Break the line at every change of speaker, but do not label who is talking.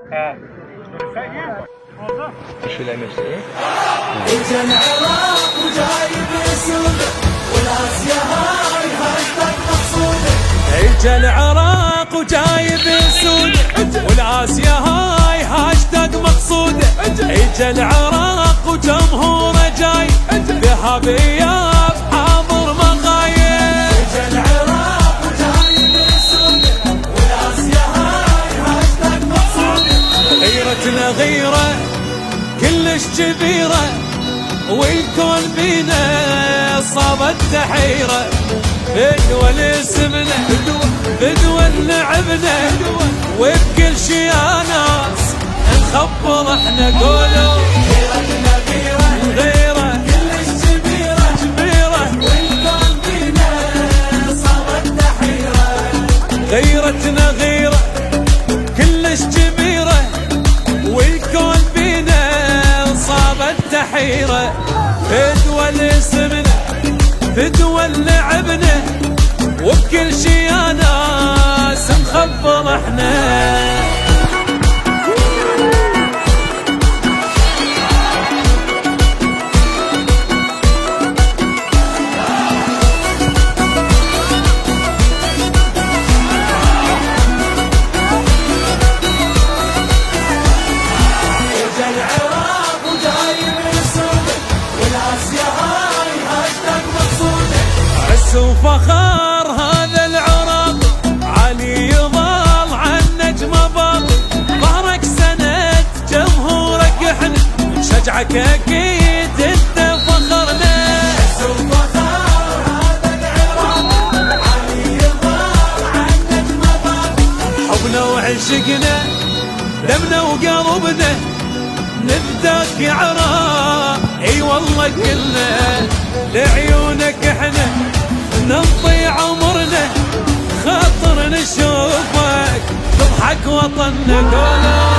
شو الامشي؟
اجا العراق وجايب سوده والاسيا هاي هاشتاج مقصوده. اجا العراق وجايب سوده والاسيا هاي هاشتاج مقصوده. اجا العراق وجمهوره جاي ذهبيه حاضر مغايب. اجا العراق وجايب سوده والاسيا هاي هاشتاج مقصوده. غيرتنا غيره كلش كبيرة والكون بينا صابت تحيرة. فدوى لاسمنا فدوى لعبنا وبكل شي يا ناس نخبر احنا قولوا. غيرتنا غيرة كلش كبيرة والكون بينا صابت تحيرة. غيرتنا غيرة كلش كبيرة والكون بينا صابت تحيرة. فدوى لاسمنا فدوى لعبنا وبكل شي يا ناس نخبر احنا. وفخار هذا العراق علي يظل عن نجم باق. ظهرك سند جمهورك احنا نشجعك اكيد انت فخرنا. وفخار هذا العراق علي يظل عن نجم باق. حبنا وعشقنا دمنا وقلبنا نفداك يا عراق. اي والله كلنا لعيونك احنا نمضي عمرنا خاطر نشوفك تضحك وطننا. قولوا